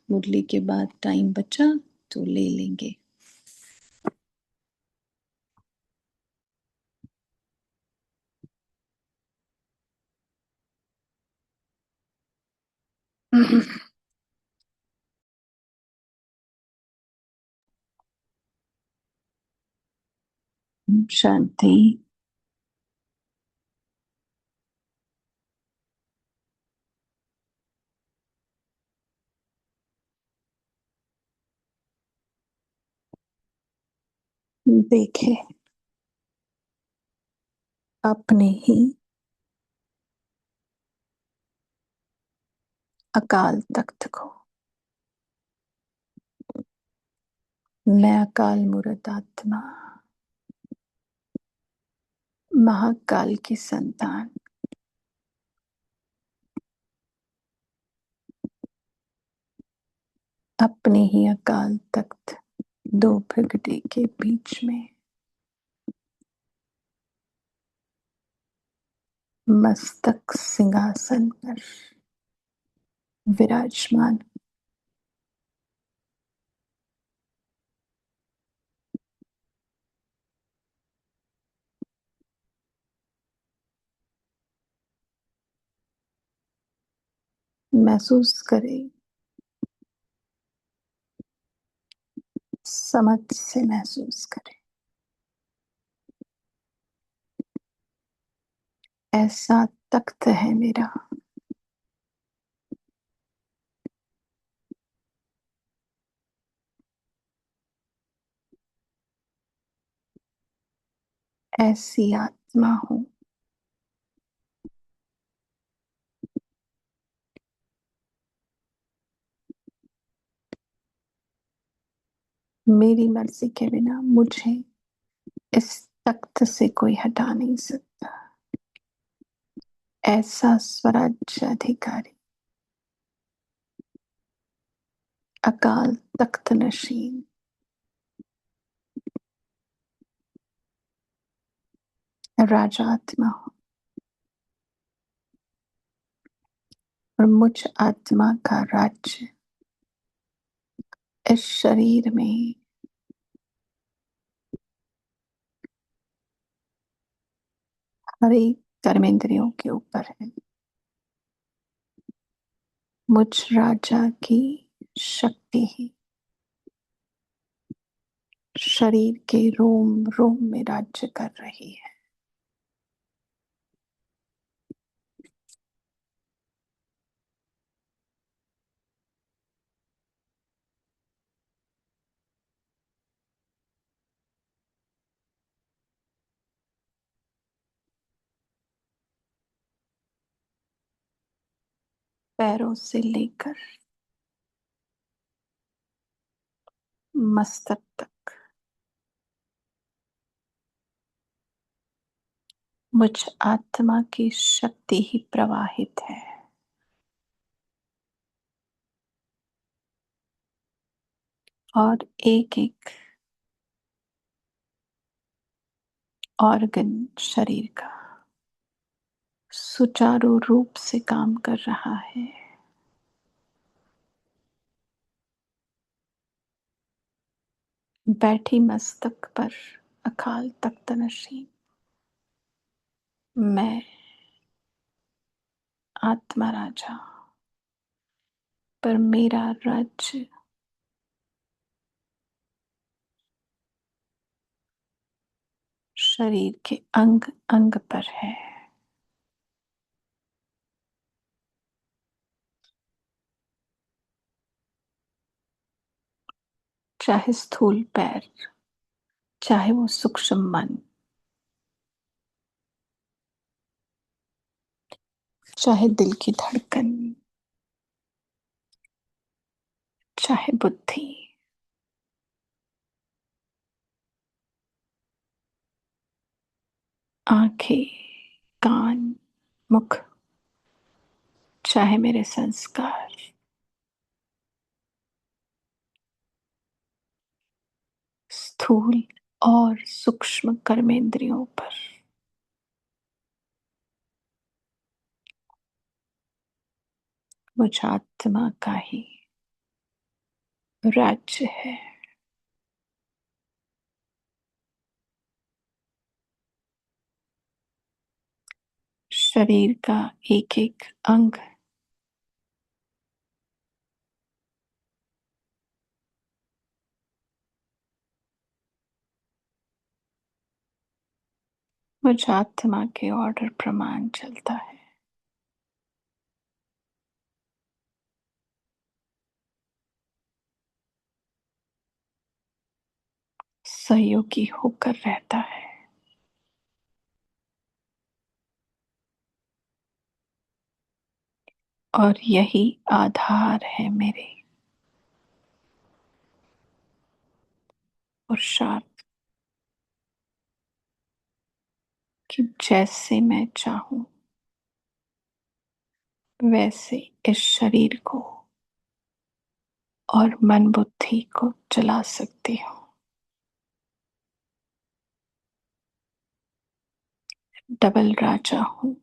मुरली के बाद टाइम बचा तो ले लेंगे। शांति। देखे अपने ही अकाल तख्त को। मैं अकाल मूर्त आत्मा, महाकाल की संतान, अपने ही अकाल तख्त दो प्रगति के बीच में मस्तक सिंहासन पर विराजमान। महसूस करें, समझ से महसूस करें। ऐसा तख्त है मेरा, ऐसी आत्मा हूं। मेरी मर्जी के बिना मुझे इस तख्त से कोई हटा नहीं सकता। ऐसा स्वराज्य अधिकारी, अकाल तख्त नशीन, राजा आत्मा हूं। और मुझ आत्मा का राज्य इस शरीर में हर एक कर्मेंद्रियों के ऊपर है। मुझ राजा की शक्ति ही शरीर के रोम रोम में राज्य कर रही है। पैरों से लेकर मस्तक तक मुझ आत्मा की शक्ति ही प्रवाहित है। और एक एक ऑर्गन शरीर का सुचारू रूप से काम कर रहा है। बैठी मस्तक पर अकाल तख्त नशीन मैं आत्मा राजा, पर मेरा राज्य शरीर के अंग अंग पर है। चाहे स्थूल पैर, चाहे वो सूक्ष्म मन, चाहे दिल की धड़कन, चाहे बुद्धि, आंखें, कान, मुख, चाहे मेरे संस्कार, स्थूल और सूक्ष्म कर्मेंद्रियों पर मुझ आत्मा का ही राज्य है। शरीर का एक एक अंग मुझ आत्मा के ऑर्डर प्रमाण चलता है। सहयोगी होकर रहता है। और यही आधार है मेरे पुरुषार्थ कि जैसे मैं चाहूं वैसे इस शरीर को और मन बुद्धि को चला सकती हूँ। डबल राजा हूं,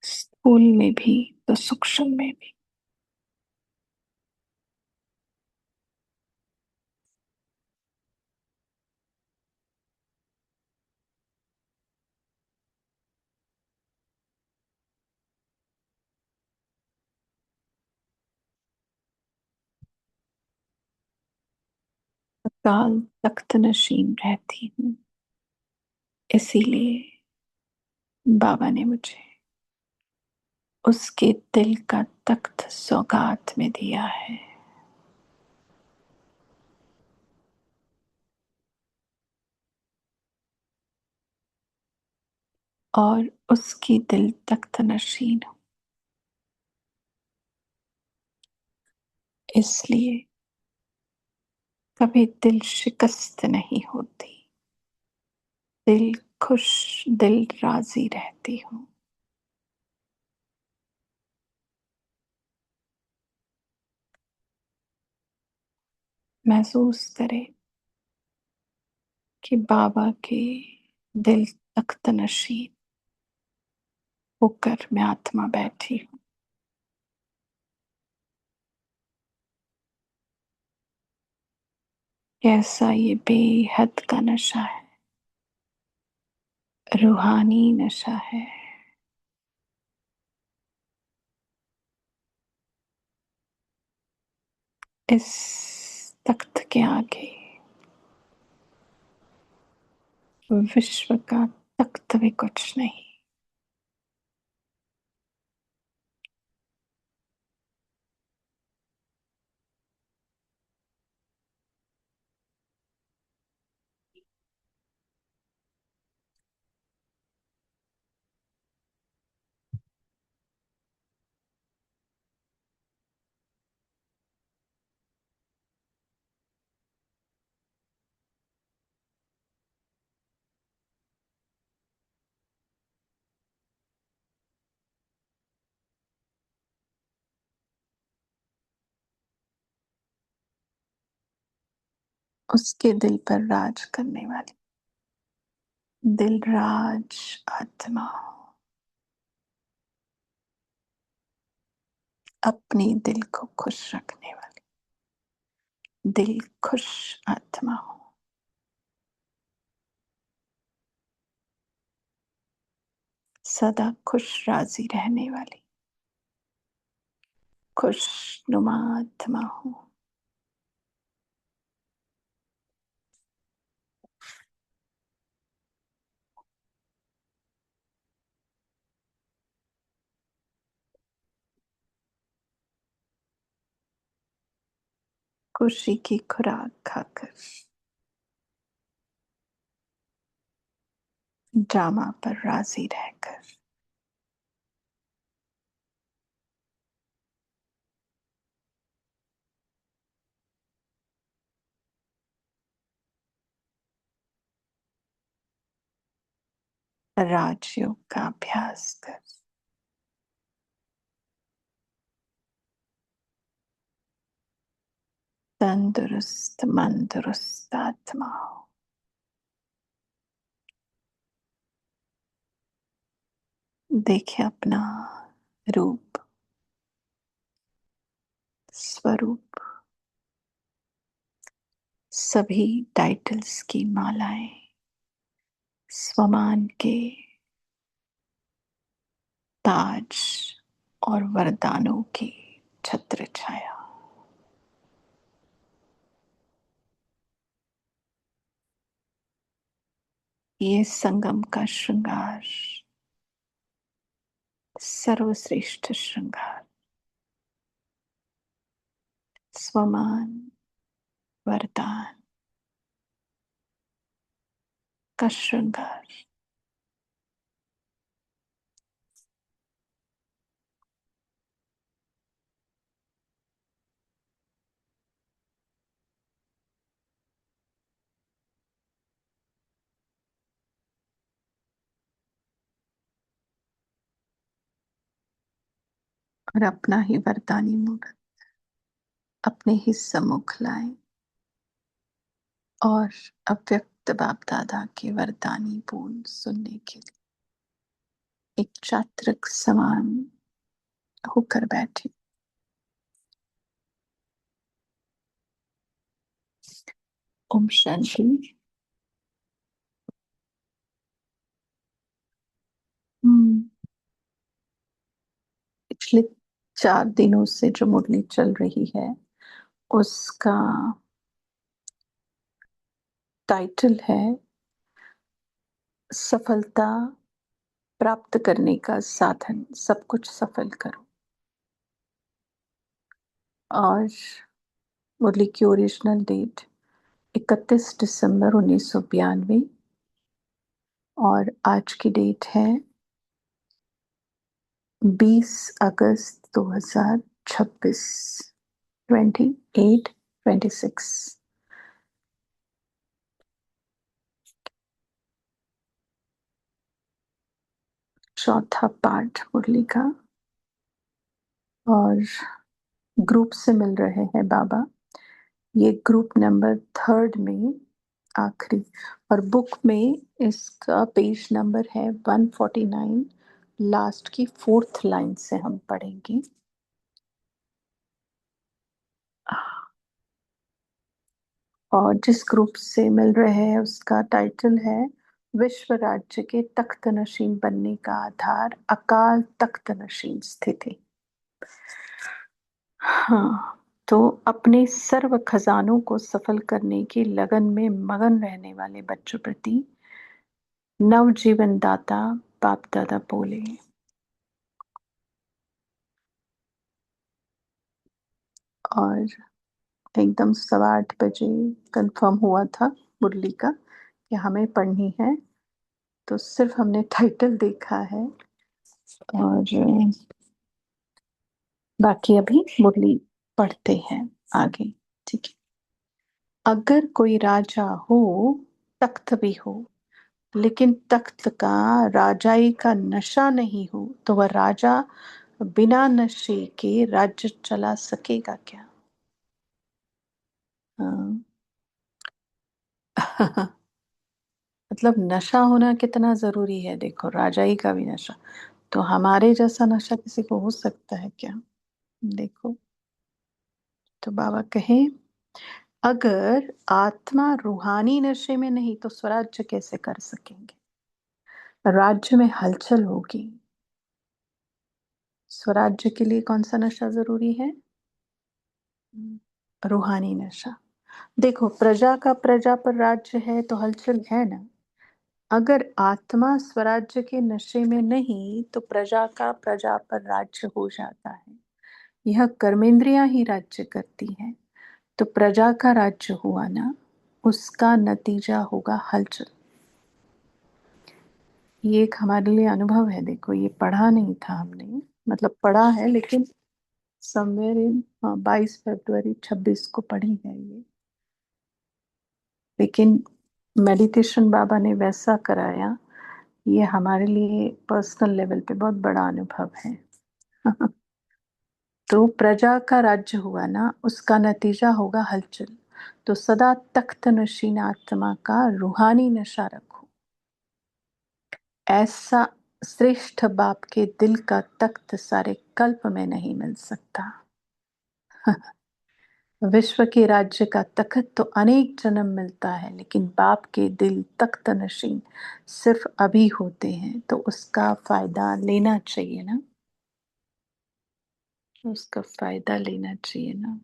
स्थूल में भी तो सूक्ष्म में भी। काल तख्त नशीन रहती हूँ, इसीलिए बाबा ने मुझे उसके दिल का तख्त सौगात में दिया है। और उसकी दिल तख्त नशीन हूं, इसलिए कभी दिल शिकस्त नहीं होती। दिल खुश, दिल राजी रहती हूँ। महसूस करे कि बाबा के दिल तख्त नशीन होकर मैं आत्मा बैठी हूँ। कैसा ये बेहद का नशा है, रूहानी नशा है। इस तख्त के आगे विश्व का तख्त भी कुछ नहीं। उसके दिल पर राज करने वाली दिलराज आत्मा, अपनी दिल को खुश रखने वाली दिल खुश आत्मा हो। सदा खुश राजी रहने वाली खुशनुमा आत्मा हो। खुशी की खुराक खाकर ड्रामा पर राजी रहकर राजयोग का अभ्यास कर तंदुरुस्त मंदुरुस्त आत्मा हो। देखे अपना रूप स्वरूप, सभी टाइटल्स की मालाएं, स्वमान के ताज और वरदानों की छत्र छाया। ये संगम का श्रृंगार, सर्वश्रेष्ठ श्रृंगार, स्वमान वरदान का श्रृंगार। और अपना ही वरदानी मूर्त अपने ही सम्मुख लाए और अव्यक्त बाप दादा के वरदानी बोल सुनने के लिए एक चातक समान होकर बैठे। ओम शांति। पिछले 4 दिनों से जो मुरली चल रही है उसका टाइटल है सफलता प्राप्त करने का साधन, सब कुछ सफल करो। और मुरली की ओरिजिनल डेट 31 दिसंबर 1992 और आज की डेट है 20 अगस्त 2026, 28-26। चौथा पार्ट मुरली का। और ग्रुप से मिल रहे हैं बाबा, ये ग्रुप नंबर 3 में आखिरी। और बुक में इसका पेज नंबर है 149, लास्ट की 4th लाइन से हम पढ़ेंगे। और जिस ग्रुप से मिल रहे हैं उसका टाइटल है विश्व राज्य के तख्त नशीन बनने का आधार, अकाल तख्त नशीन स्थिति। हाँ, तो अपने सर्व खजानों को सफल करने की लगन में मगन रहने वाले बच्चों प्रति नवजीवन दाता बाप दादा बोले। और एकदम 8:15 कंफर्म हुआ था मुरली का कि हमें पढ़नी है, तो सिर्फ हमने टाइटल देखा है और बाकी अभी मुरली पढ़ते हैं आगे। ठीक है। अगर कोई राजा हो, तख्त भी हो, लेकिन तख्त का राजाई का नशा नहीं हो तो वह राजा बिना नशे के राज्य चला सकेगा क्या? हाँ। मतलब नशा होना कितना जरूरी है, देखो राजाई का भी नशा। तो हमारे जैसा नशा किसी को हो सकता है क्या? देखो, तो बाबा कहे अगर आत्मा रूहानी नशे में नहीं तो स्वराज्य कैसे कर सकेंगे? राज्य में हलचल होगी। स्वराज्य के लिए कौन सा नशा जरूरी है? रूहानी नशा। देखो, प्रजा का प्रजा पर राज्य है तो हलचल है ना। अगर आत्मा स्वराज्य के नशे में नहीं तो प्रजा का प्रजा पर राज्य हो जाता है। यह कर्मेंद्रियां ही राज्य करती हैं, तो प्रजा का राज्य हुआ ना, उसका नतीजा होगा हलचल। ये एक हमारे लिए अनुभव है। देखो, ये पढ़ा नहीं था हमने, मतलब पढ़ा है लेकिन समवेयर इन 22 फरवरी 26 को पढ़ी है ये। लेकिन मेडिटेशन बाबा ने वैसा कराया, ये हमारे लिए पर्सनल लेवल पे बहुत बड़ा अनुभव है। तो प्रजा का राज्य हुआ ना, उसका नतीजा होगा हलचल। तो सदा तख्त नशीन आत्मा का रूहानी नशा रखो। ऐसा श्रेष्ठ बाप के दिल का तख्त सारे कल्प में नहीं मिल सकता। विश्व के राज्य का तखत तो अनेक जन्म मिलता है, लेकिन बाप के दिल तख्त नशीन सिर्फ अभी होते हैं, तो उसका फायदा लेना चाहिए ना। उसका फायदा लेना चाहिए ना।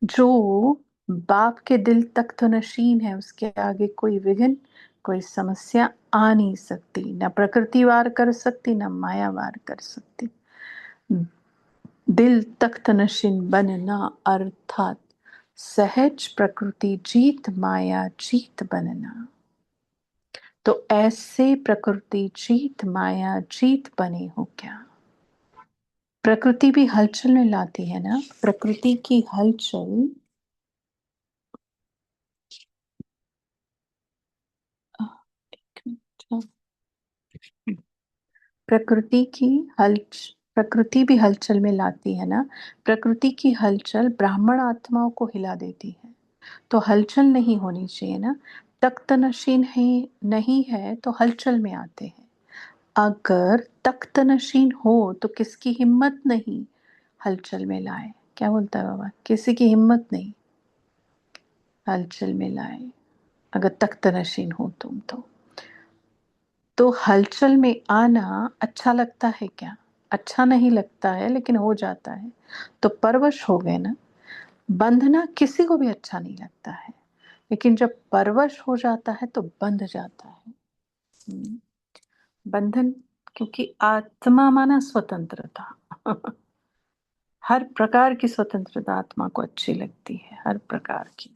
जो बाप के दिल तख्त नशीन है, उसके आगे कोई विघ्न, कोई समस्या आ नहीं सकती। न प्रकृति वार कर सकती, न माया वार कर सकती। दिल तख्त नशीन बनना अर्थात सहज प्रकृति जीत, माया जीत बनना। तो ऐसे प्रकृति जीत माया जीत बने हो क्या। प्रकृति भी हलचल में लाती है ना, प्रकृति की हलचल। एक मिनट। प्रकृति की हल प्रकृति भी हलचल में लाती है ना। प्रकृति की हलचल ब्राह्मण आत्माओं को हिला देती है, तो हलचल नहीं होनी चाहिए ना। तख्त नशीन है, नहीं है तो हलचल में आते हैं। अगर तख्त नशीन हो तो किसकी हिम्मत नहीं हलचल में लाए। क्या बोलता है बाबा, किसी की हिम्मत नहीं हलचल में लाए, अगर तख्त नशीन हो तुम तो हलचल में आना अच्छा लगता है क्या। अच्छा नहीं लगता है, लेकिन हो जाता है तो परवश हो गए ना। बंधना किसी को भी अच्छा नहीं लगता है, लेकिन जब परवश हो जाता है तो बंध जाता है। हम्म, बंधन, क्योंकि आत्मा माना स्वतंत्रता। हर प्रकार की स्वतंत्रता आत्मा को अच्छी लगती है, हर प्रकार की।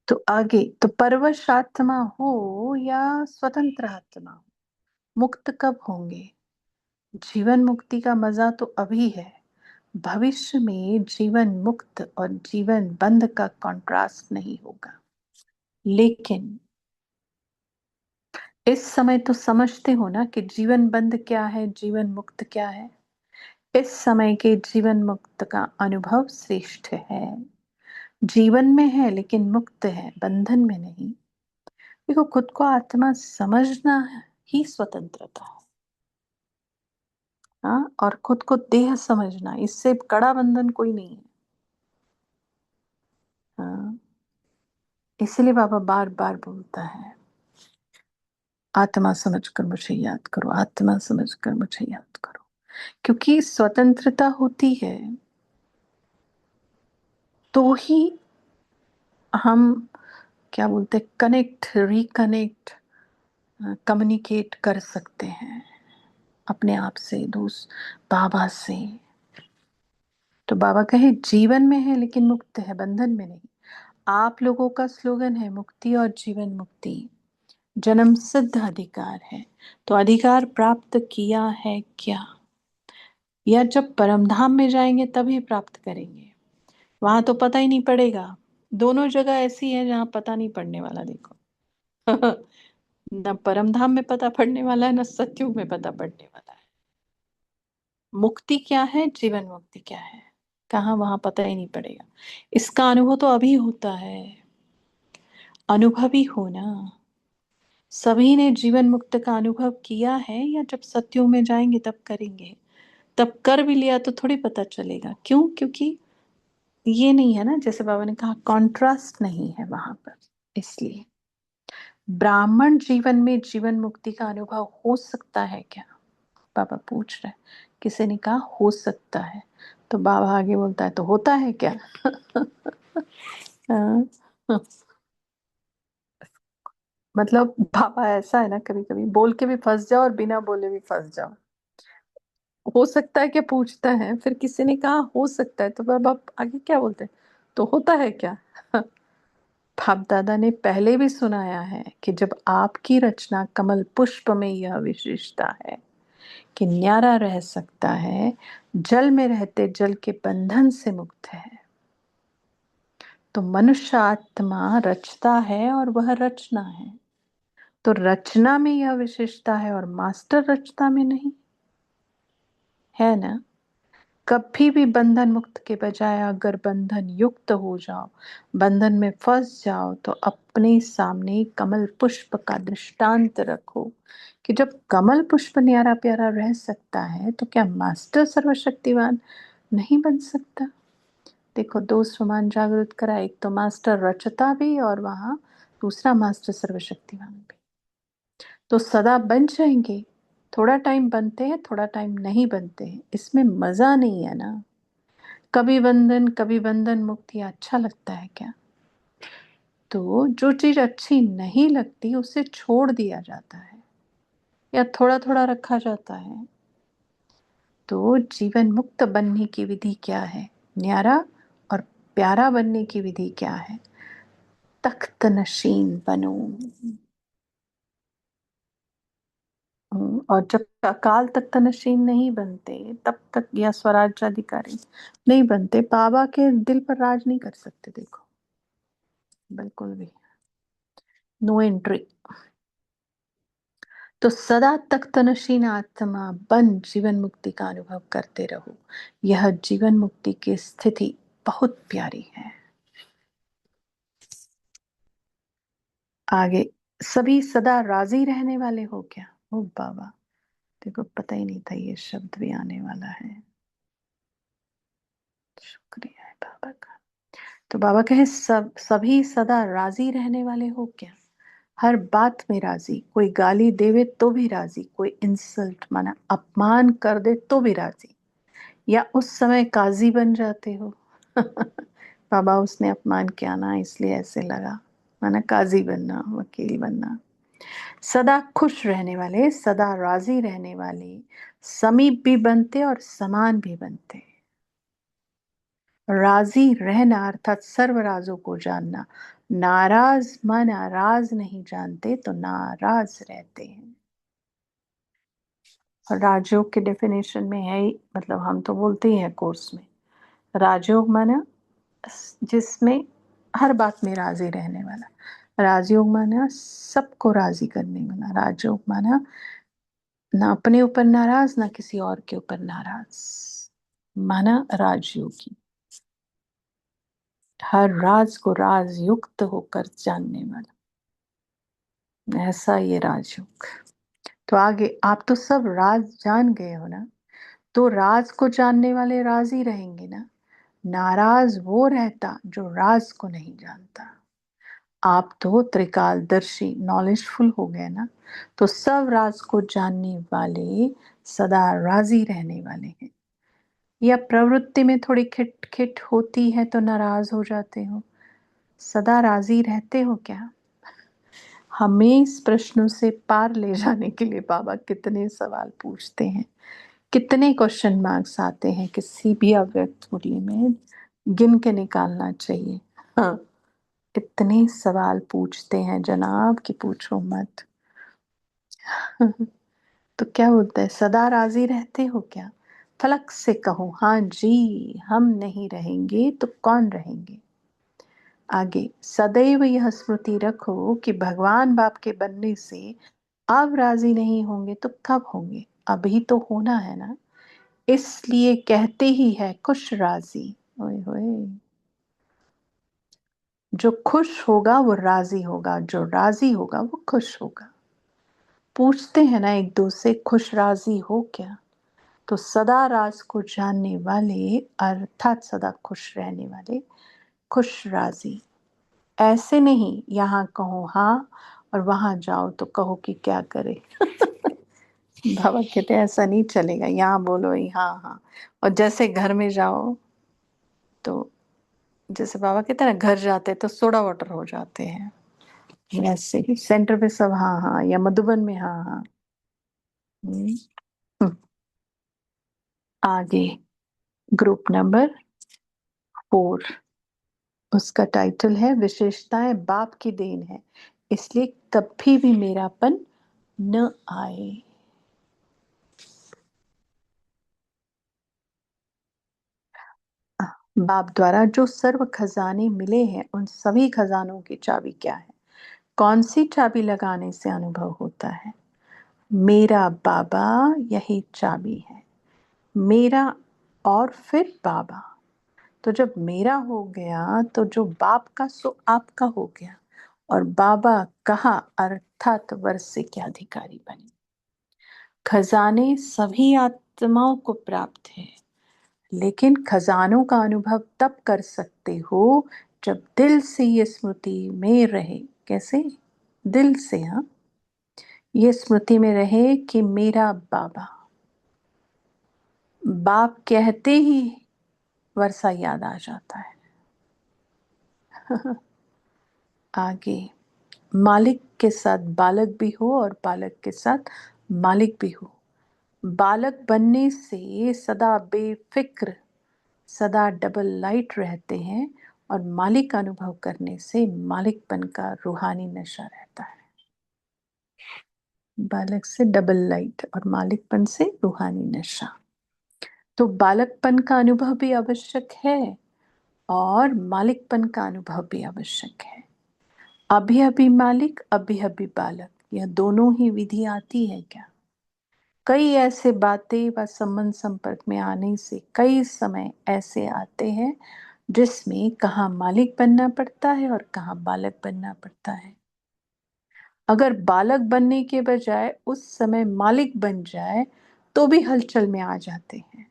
तो आगे तो परवश आत्मा हो या स्वतंत्र आत्मा हो, मुक्त कब होंगे। जीवन मुक्ति का मजा तो अभी है, भविष्य में जीवन मुक्त और जीवन बंध का कॉन्ट्रास्ट नहीं होगा। लेकिन इस समय तो समझते हो ना कि जीवन बंध क्या है, जीवन मुक्त क्या है। इस समय के जीवन मुक्त का अनुभव श्रेष्ठ है। जीवन में है लेकिन मुक्त है, बंधन में नहीं। देखो, खुद को आत्मा समझना ही स्वतंत्रता है। हाँ, और खुद को देह समझना, इससे कड़ा बंधन कोई नहीं है। हाँ, इसलिए बाबा बार बार बोलता है, आत्मा समझकर मुझे याद करो, आत्मा समझकर मुझे याद करो। क्योंकि स्वतंत्रता होती है तो ही हम, क्या बोलते, कनेक्ट, रिकनेक्ट, कम्युनिकेट कर सकते हैं अपने आप से, दोस्त बाबा से। तो बाबा कहे जीवन में है लेकिन मुक्त है, बंधन में नहीं। आप लोगों का स्लोगन है मुक्ति और जीवन मुक्ति, जन्म सिद्ध अधिकार है। तो अधिकार प्राप्त किया है क्या, या जब परमधाम में जाएंगे तभी प्राप्त करेंगे। वहां तो पता ही नहीं पड़ेगा। दोनों जगह ऐसी है जहां पता नहीं पड़ने वाला, देखो। न परमधाम में पता पड़ने वाला है, न सत्युग में पता पड़ने वाला है। मुक्ति क्या है, जीवन मुक्ति क्या है, कहाँ, वहां पता ही नहीं पड़ेगा। इसका अनुभव तो अभी होता है। अनुभवी होना, सभी ने जीवन मुक्त का अनुभव किया है, या जब सत्युग में जाएंगे तब करेंगे। तब कर भी लिया तो थोड़ी पता चलेगा, क्यों, क्योंकि ये नहीं है ना, जैसे बाबा ने कहा कॉन्ट्रास्ट नहीं है वहां पर। इसलिए ब्राह्मण जीवन में जीवन मुक्ति का अनुभव हो सकता है क्या, बाबा पूछ रहे हैं। किसी ने कहा हो सकता है, तो बाबा आगे बोलता है तो होता है क्या। हाँ, मतलब बाबा ऐसा है ना, कभी कभी बोल के भी फंस जाओ और बिना बोले भी फंस जाओ। हो सकता है क्या पूछता है, फिर किसी ने कहा हो सकता है, तो बाबा आगे क्या बोलते हैं, तो होता है क्या। बाप दादा ने पहले भी सुनाया है कि जब आपकी रचना कमल पुष्प में यह विशेषता है कि न्यारा रह सकता है, जल में रहते जल के बंधन से मुक्त है। तो मनुष्य आत्मा रचता है और वह रचना है, तो रचना में यह विशेषता है और मास्टर रचता में नहीं है ना। कभी भी बंधन मुक्त के बजाय अगर बंधन युक्त हो जाओ, बंधन में फंस जाओ, तो अपने सामने कमल पुष्प का दृष्टांत रखो कि जब कमल पुष्प न्यारा प्यारा रह सकता है, तो क्या मास्टर सर्वशक्तिवान नहीं बन सकता। देखो, दो स्वमान जागृत करा, एक तो मास्टर रचता भी और वहां दूसरा मास्टर सर्वशक्तिमान भी, तो सदा बन जाएंगे। थोड़ा टाइम बनते हैं, थोड़ा टाइम नहीं बनते हैं, इसमें मजा नहीं है ना। कभी बंधन मुक्ति अच्छा लगता है क्या? तो जो चीज अच्छी नहीं लगती उसे छोड़ दिया जाता है या थोड़ा थोड़ा रखा जाता है। तो जीवन मुक्त बनने की विधि क्या है? न्यारा और प्यारा बनने की विधि क्या है? तख्त नशीन बनो। और जब अकाल तख्त नशीन नहीं बनते तब तक, या स्वराज्याधिकारी नहीं बनते, बाबा के दिल पर राज नहीं कर सकते। देखो, बिल्कुल भी नो एंट्री। तो सदा तख्त नशीन आत्मा बन जीवन मुक्ति का अनुभव करते रहो। यह जीवन मुक्ति की स्थिति बहुत प्यारी है। आगे, सभी सदा राजी रहने वाले हो क्या? ओ बाबा, देखो पता ही नहीं था ये शब्द भी आने वाला है। शुक्रिया है बाबा का। तो बाबा कहे, सभी सदा राजी रहने वाले हो क्या? हर बात में राजी, कोई गाली देवे तो भी राजी, कोई इंसल्ट माना अपमान कर दे तो भी राजी, या उस समय काजी बन जाते हो? बाबा, उसने अपमान किया ना इसलिए ऐसे लगा, माना काजी बनना, वकील बनना। सदा खुश रहने वाले, सदा राजी रहने वाले, समीप भी बनते और समान भी बनते। राजी रहना अर्थात सर्व राजों को जानना। नाराज माना राज नहीं जानते तो नाराज रहते हैं। और राजयोग के डेफिनेशन में है ही, मतलब हम तो बोलते ही हैं कोर्स में, राजयोग माना जिसमें हर बात में राजी रहने वाला। राजयोग माना सबको राजी करने वाला। राजयोग माना ना अपने ऊपर नाराज, ना किसी और के ऊपर नाराज, माना राजयोगी। हर राज को राज युक्त होकर जानने वाला, ऐसा ये राजयोग। तो आगे, आप तो सब राज जान गए हो ना, तो राज को जानने वाले राजी रहेंगे ना। नाराज वो रहता जो राज को नहीं जानता। आप तो त्रिकालदर्शी नॉलेजफुल हो गए ना, तो सब राज को जानने वाले सदा राजी रहने वाले हैं। या प्रवृत्ति में थोड़ी खिट खिट होती है तो नाराज हो जाते हो? सदा राजी रहते हो क्या? हमें इस प्रश्नों से पार ले जाने के लिए बाबा कितने सवाल पूछते हैं, कितने क्वेश्चन मार्क्स आते हैं, किसी भी अव्यक्त मूल्य में गिन के निकालना चाहिए। हाँ, इतने सवाल पूछते हैं जनाब कि पूछो मत। तो क्या बोलता है, सदा राजी रहते हो क्या? फलक से कहो हाँ जी, हम नहीं रहेंगे तो कौन रहेंगे? आगे, सदैव यह स्मृति रखो कि भगवान बाप के बनने से अब राजी नहीं होंगे तो कब होंगे? अभी तो होना है ना, इसलिए कहते ही है खुश राजी। ओए होए, जो खुश होगा वो राजी होगा, जो राजी होगा वो खुश होगा। पूछते हैं ना एक दूसरे, खुश राजी हो क्या? तो सदा राज को जानने वाले अर्थात सदा खुश रहने वाले, खुश राजी। ऐसे नहीं यहाँ कहो हाँ और वहां जाओ तो कहो कि क्या करे। बाबा कहते हैं ऐसा नहीं चलेगा, यहाँ बोलो ही हाँ हाँ, और जैसे घर में जाओ तो, जैसे बाबा कहते हैं ना घर जाते तो सोडा वाटर हो जाते हैं, वैसे ही सेंटर पे सब हाँ हाँ, या मधुबन में हाँ हाँ। हम्म, हम्म। आगे, ग्रुप नंबर 4, उसका टाइटल है विशेषताएं बाप की देन है, इसलिए कभी भी मेरापन न आए। बाप द्वारा जो सर्व खजाने मिले हैं उन सभी खजानों की चाबी क्या है? कौन सी चाबी लगाने से अनुभव होता है? मेरा बाबा, यही चाबी है। मेरा और फिर बाबा। तो जब मेरा हो गया तो जो बाप का सो आपका हो गया, और बाबा कहा अर्थात वर्षे के अधिकारी बने। खजाने सभी आत्माओं को प्राप्त है, लेकिन खजानों का अनुभव तब कर सकते हो जब दिल से ये स्मृति में रहे। कैसे? दिल से। हाँ, ये स्मृति में रहे कि मेरा बाबा, बाप कहते ही वर्षा याद आ जाता है। आगे, मालिक के साथ बालक भी हो और बालक के साथ मालिक भी हो। बालक बनने से सदा बेफिक्र, सदा डबल लाइट रहते हैं, और मालिक अनुभव करने से मालिकपन का रूहानी नशा रहता है। बालक से डबल लाइट और मालिकपन से रूहानी नशा। तो बालकपन का अनुभव भी आवश्यक है और मालिकपन का अनुभव भी आवश्यक है। अभी अभी मालिक, अभी अभी बालक, यह दोनों ही विधि आती है क्या? कई ऐसे बातें व संबंध संपर्क में आने से कई समय ऐसे आते हैं जिसमें कहाँ मालिक बनना पड़ता है और कहाँ बालक बनना पड़ता है। अगर बालक बनने के बजाय उस समय मालिक बन जाए तो भी हलचल में आ जाते हैं,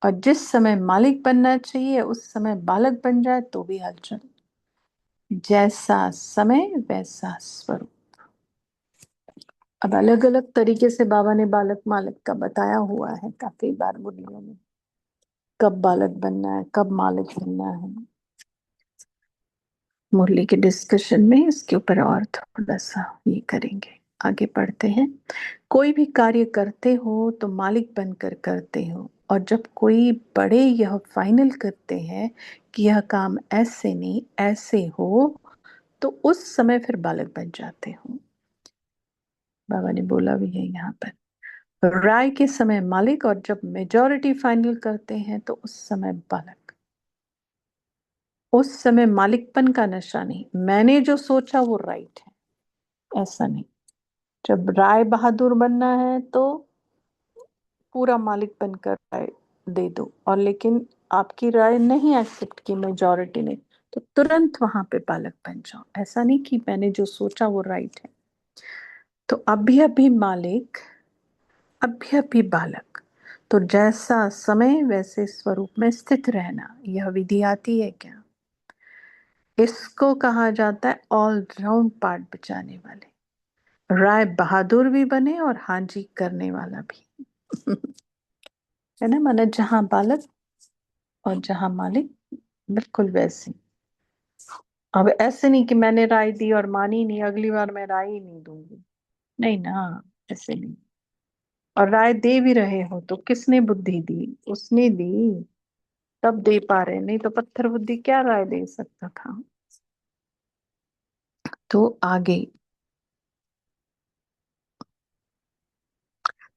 और जिस समय मालिक बनना चाहिए उस समय बालक बन जाए तो भी हलचल। जैसा समय वैसा स्वरूप। अब अलग अलग तरीके से बाबा ने बालक मालिक का बताया हुआ है काफी बार मुरलियों में, कब बालक बनना है, कब मालिक बनना है। मुरली के डिस्कशन में इसके ऊपर और थोड़ा सा ये करेंगे। आगे पढ़ते हैं। कोई भी कार्य करते हो तो मालिक बनकर करते हो, और जब कोई बड़े यह फाइनल करते हैं कि यह काम ऐसे नहीं ऐसे हो, तो उस समय फिर बालक बन जाते हो। बाबा ने बोला भी है यहाँ पर, राय के समय मालिक, और जब मेजॉरिटी फाइनल करते हैं तो उस समय बालक। उस समय मालिकपन का नशा नहीं, मैंने जो सोचा वो राइट है, ऐसा नहीं। जब राय बहादुर बनना है तो पूरा मालिक बनकर राय दे दो, और लेकिन आपकी राय नहीं एक्सेप्ट की मेजॉरिटी ने, तो तुरंत वहां पे बालक बन जाओ। ऐसा नहीं कि मैंने जो सोचा वो राइट है। तो अभी अभी मालिक, अभी अभी बालक। तो जैसा समय वैसे स्वरूप में स्थित रहना, यह विधि आती है क्या? इसको कहा जाता है ऑल राउंड पार्ट बचाने वाले। राय बहादुर भी बने और हाजी करने वाला भी। है ना, माना जहां बालक और जहां मालिक, बिल्कुल वैसे। अब ऐसे नहीं कि मैंने राय दी और मानी नहीं, अगली बार मैं राय ही नहीं दूंगी, नहीं ना, ऐसे नहीं। और राय दे भी रहे हो तो किसने बुद्धि दी? उसने दी, तब दे पा रहे, नहीं तो पत्थर बुद्धि क्या राय दे सकता था। तो आगे,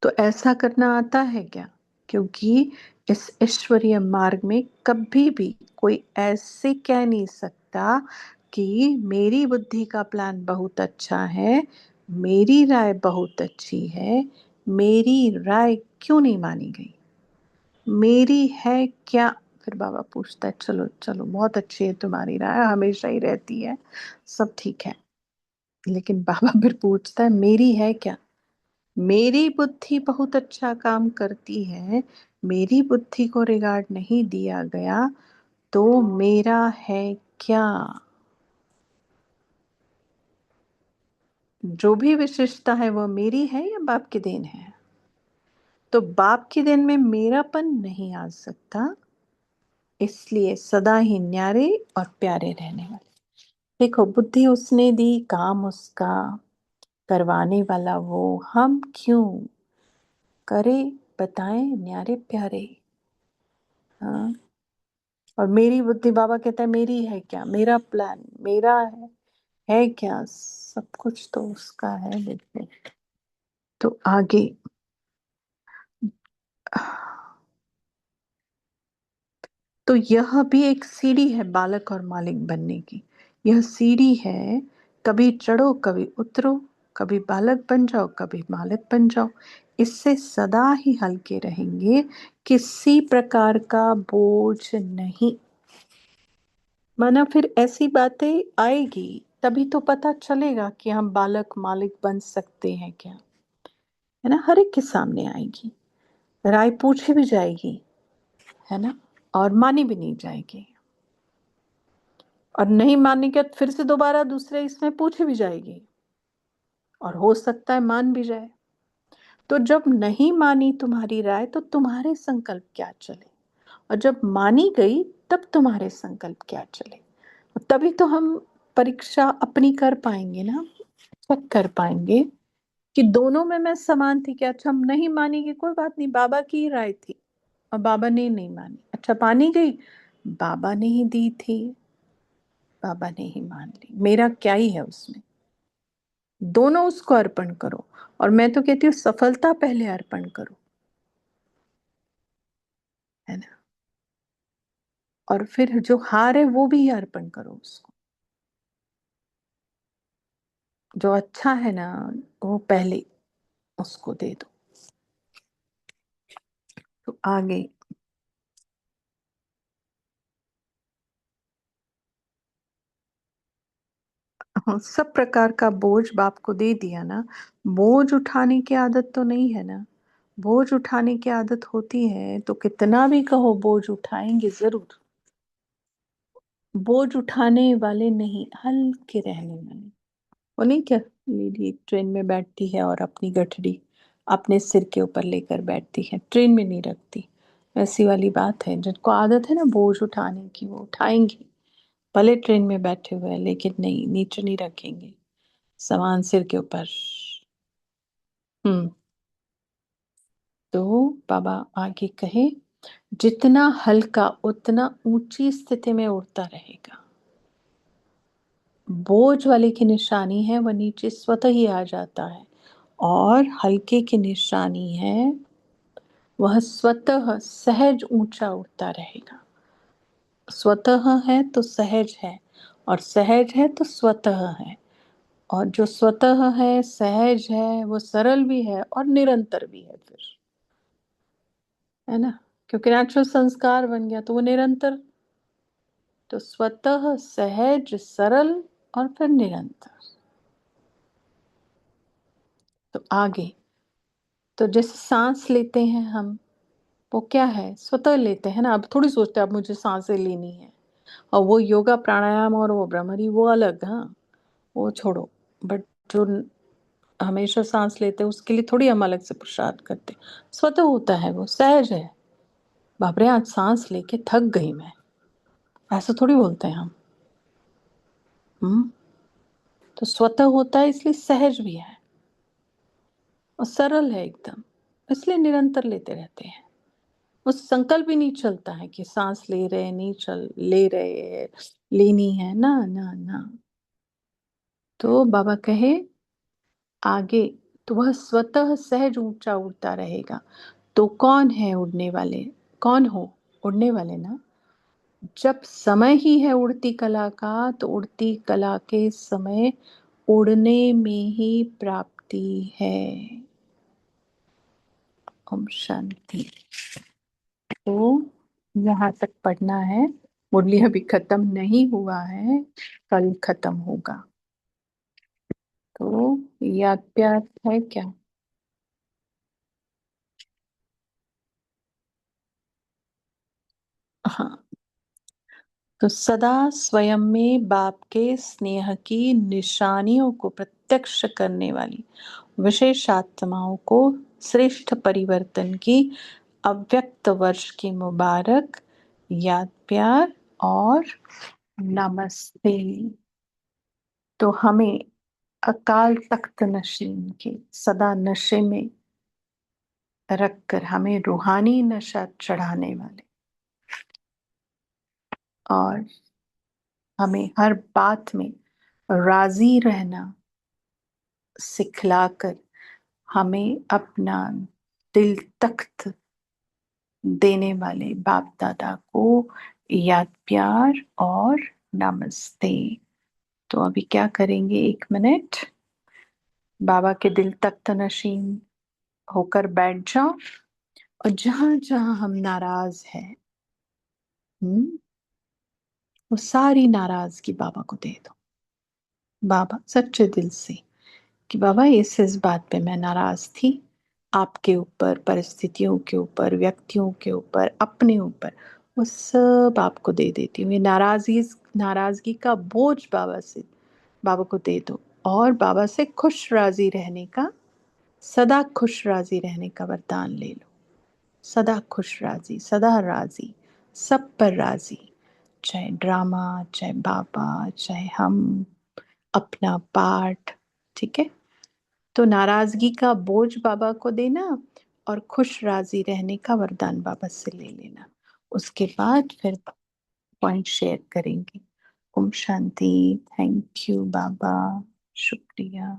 तो ऐसा करना आता है क्या? क्योंकि इस ईश्वरीय मार्ग में कभी भी कोई ऐसे कह नहीं सकता कि मेरी बुद्धि का प्लान बहुत अच्छा है, मेरी राय बहुत अच्छी है, मेरी राय क्यों नहीं मानी गई, मेरी है क्या? फिर बाबा पूछता है चलो चलो बहुत अच्छी है तुम्हारी राय, हमेशा ही रहती है, सब ठीक है। लेकिन बाबा फिर पूछता है मेरी है क्या? मेरी बुद्धि बहुत अच्छा काम करती है, मेरी बुद्धि को रिगार्ड नहीं दिया गया, तो मेरा है क्या? जो भी विशिष्टता है वो मेरी है या बाप की देन है? तो बाप की देन में मेरापन नहीं आ सकता, इसलिए सदा ही न्यारे और प्यारे रहने वाले। देखो, बुद्धि उसने दी, काम उसका, करवाने वाला वो, हम क्यों करे, बताएं न्यारे प्यारे। हाँ, और मेरी बुद्धि, बाबा कहता है मेरी है क्या, मेरा प्लान मेरा है क्या, सब कुछ तो उसका है। देखो, तो आगे, तो यह भी एक सीढ़ी है बालक और मालिक बनने की। यह सीढ़ी है, कभी चढ़ो कभी उतरो, कभी बालक बन जाओ कभी मालिक बन जाओ। इससे सदा ही हल्के रहेंगे, किसी प्रकार का बोझ नहीं। माना फिर ऐसी बातें आएगी तभी तो पता चलेगा कि हम बालक मालिक बन सकते हैं क्या, है ना, हर एक के सामने आएगी। राय पूछी भी जाएगी, है ना, और मानी भी नहीं जाएगी, और नहीं मानने के बाद फिर से दोबारा दूसरे इसमें पूछी भी जाएगी, और हो सकता है मान भी जाए। तो जब नहीं मानी तुम्हारी राय तो तुम्हारे संकल्प क्या चले, और जब मानी गई तब तुम्हारे संकल्प क्या चले। तभी तो हम परीक्षा अपनी कर पाएंगे ना, चेक कर पाएंगे कि दोनों में मैं समान थी क्या। अच्छा, हम नहीं मानेंगे कोई बात नहीं, बाबा की राय थी और बाबा ने नहीं मानी, अच्छा मानी गई, बाबा ने ही दी थी, बाबा ने ही मान ली, मेरा क्या ही है उसमें। दोनों उसको अर्पण करो, और मैं तो कहती हूँ सफलता पहले अर्पण करो, है ना, और फिर जो हार है वो भी अर्पण करो उसको। जो अच्छा है ना वो पहले उसको दे दो। तो आगे, हाँ, सब प्रकार का बोझ बाप को दे दिया ना। बोझ उठाने की आदत तो नहीं है ना। बोझ उठाने की आदत होती है तो कितना भी कहो बोझ उठाएंगे जरूर। बोझ उठाने वाले नहीं, हल्के रहने वाले। वो नहीं क्या, लेडी एक ट्रेन में बैठती है और अपनी गठड़ी अपने सिर के ऊपर लेकर बैठती है, ट्रेन में नहीं रखती। वैसी वाली बात है, जिनको आदत है ना बोझ उठाने की वो उठाएंगे, भले ट्रेन में बैठे हुए हैं लेकिन नहीं, नीचे नहीं रखेंगे सामान सिर के ऊपर। हम्म। तो बाबा आगे कहे, जितना हल्का उतना ऊंची स्थिति में उड़ता रहेगा। बोझ वाले की निशानी है वह नीचे स्वतः ही आ जाता है, और हल्के की निशानी है वह स्वतः सहज ऊंचा उड़ता रहेगा। स्वतः है तो सहज है, और सहज है तो स्वतः है, और जो स्वतः है सहज है वो सरल भी है और निरंतर भी है फिर, है ना, क्योंकि नेचुरल संस्कार बन गया तो वो निरंतर। तो स्वतः सहज सरल और फिर निरंतर। तो आगे, तो जैसे सांस लेते हैं हम, वो क्या है, स्वतः लेते हैं ना, अब थोड़ी सोचते हैं अब मुझे सांसें लेनी है। और वो योगा प्राणायाम और वो भ्रमरी वो अलग, हाँ, वो छोड़ो। बट जो हमेशा सांस लेते हैं उसके लिए थोड़ी हम अलग से पुरुषार्थ करते, स्वतः होता है, वो सहज है। बापरे आज सांस लेके थक गई मैं, ऐसा थोड़ी बोलते हैं हम। हम्म। तो स्वतः होता है इसलिए सहज भी है, और सरल है एकदम, इसलिए निरंतर लेते रहते हैं। उस संकल्प भी नहीं चलता है कि सांस ले रहे नहीं चल ले रहे, लेनी है ना ना ना। तो बाबा कहे आगे, तो वह स्वतः सहज ऊंचा उड़ता रहेगा। तो कौन है उड़ने वाले, कौन हो उड़ने वाले ना। जब समय ही है उड़ती कला का, तो उड़ती कला के समय उड़ने में ही प्राप्ति है। ओम शांति। तो यहाँ तक पढ़ना है, मुरली अभी खत्म नहीं हुआ है, कल खत्म होगा। तो याद प्यार है क्या। हाँ, तो सदा स्वयं में बाप के स्नेह की निशानियों को प्रत्यक्ष करने वाली विशेष आत्माओं को श्रेष्ठ परिवर्तन की अव्यक्त वर्ष की मुबारक याद प्यार और नमस्ते। तो हमें अकाल तख्त नशीन के सदा नशे में रखकर हमें रूहानी नशा चढ़ाने वाले, और हमें हर बात में राजी रहना सिखलाकर हमें अपना दिल तख्त देने वाले बाप दादा को याद प्यार और नमस्ते। तो अभी क्या करेंगे, 1 मिनट बाबा के दिल तख्त नशीन होकर बैठ जाओ, और जहां जहां हम नाराज हैं, हम्म, वो सारी नाराजगी बाबा को दे दो। बाबा सच्चे दिल से कि बाबा इस बात पे मैं नाराज थी, आपके ऊपर, परिस्थितियों के ऊपर, व्यक्तियों के ऊपर, अपने ऊपर, वो सब आपको दे देती हूँ। ये नाराजगी का बोझ बाबा को दे दो, और बाबा से खुश राजी रहने का, सदा खुश राजी रहने का वरदान ले लो। सदा खुश राजी, सदा राजी, सब पर राजी, चाहे ड्रामा, चाहे बाबा, चाहे हम, अपना पाठ। ठीक है, तो नाराजगी का बोझ बाबा को देना और खुश राजी रहने का वरदान बाबा से ले लेना। उसके बाद फिर पॉइंट शेयर करेंगे। ओम शांति। थैंक यू बाबा। शुक्रिया।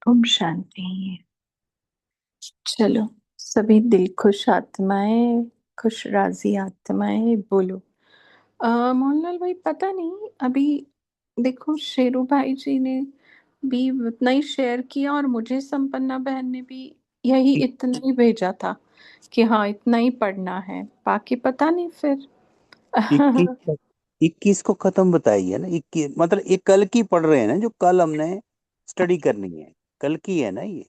ओम शांति। चलो, सभी दिल खुश आत्माएं, खुश राजी आत्माएं बोलो। मोहनलाल भाई, पता नहीं अभी देखो, शेरू भाई जी ने भी उतना ही शेयर किया, और मुझे संपन्ना बहन ने भी यही इतना ही भेजा था कि हाँ इतना ही पढ़ना है, बाकी पता नहीं फिर। 21, 21 को खत्म बताई है ना। 21 मतलब ये कल की पढ़ रहे हैं ना, जो कल हमने स्टडी करनी है, कल की है ना ये।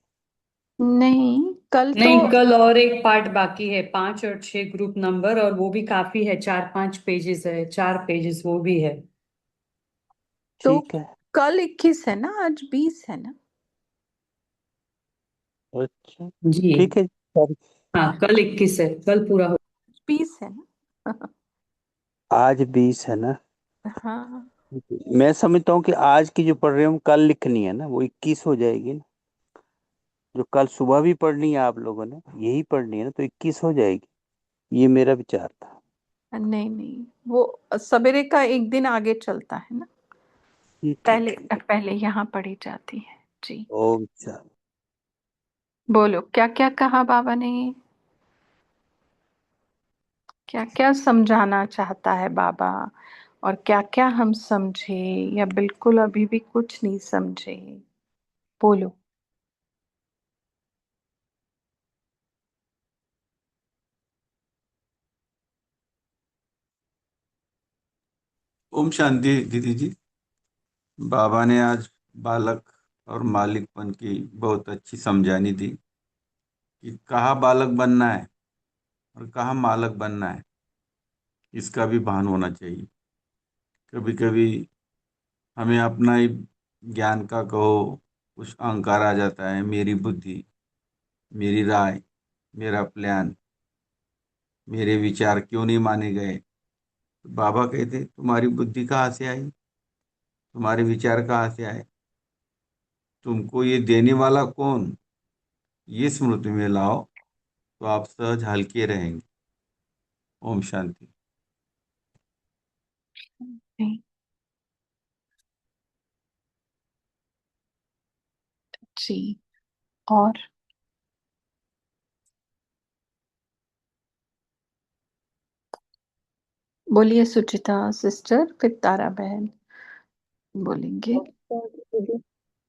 नहीं, कल तो, नहीं, कल और एक पार्ट बाकी है, 5 और 6 ग्रुप नंबर, और वो भी काफी है, 4-5 पेजेस है, 4 पेजेस वो भी है। तो ठीक है। कल 21 है ना, आज 20 है ना। अच्छा। जी। ठीक है सर। हाँ, कल 21 है, कल पूरा हो। 20 है ना। आज 20 है ना। हाँ। मैं समझता हूँ कि आज की जो पढ़ रहे हैं हम कल लिखनी है ना, वो 21 हो जाएगी ना। जो कल सुबह भी पढ़नी है आप लोगों ने, यही पढ़नी है ना, तो 21 हो जाएगी। ये मेरा विचार था। नहीं नहीं, वो सवेरे का एक दिन आगे चलता है ना, ठीक है, पहले ठीक। पहले यहाँ पढ़ी जाती है। जी। ओम शांति। बोलो, क्या क्या कहा बाबा ने, क्या क्या समझाना चाहता है बाबा, और क्या क्या हम समझे या बिल्कुल अभी भी कुछ नहीं समझे। बोलो। ओम शांति दीदी जी। बाबा ने आज बालक और मालिकपन की बहुत अच्छी समझानी दी कि कहाँ बालक बनना है और कहाँ मालक बनना है, इसका भी भान होना चाहिए। कभी कभी हमें अपना ही ज्ञान का कहो कुछ अहंकार आ जाता है, मेरी बुद्धि, मेरी राय, मेरा प्लान, मेरे विचार क्यों नहीं माने गए। तो बाबा कहते तुम्हारी बुद्धि कहाँ से आई, तुम्हारे विचार कहाँ से आए, तुमको ये देने वाला कौन, ये स्मृति में लाओ, तो आप सहज हल्के रहेंगे। ओम शांति। नहीं, जी। और बोलिए सुचिता सिस्टर, फिर तारा बहन बोलेंगे। दीदी,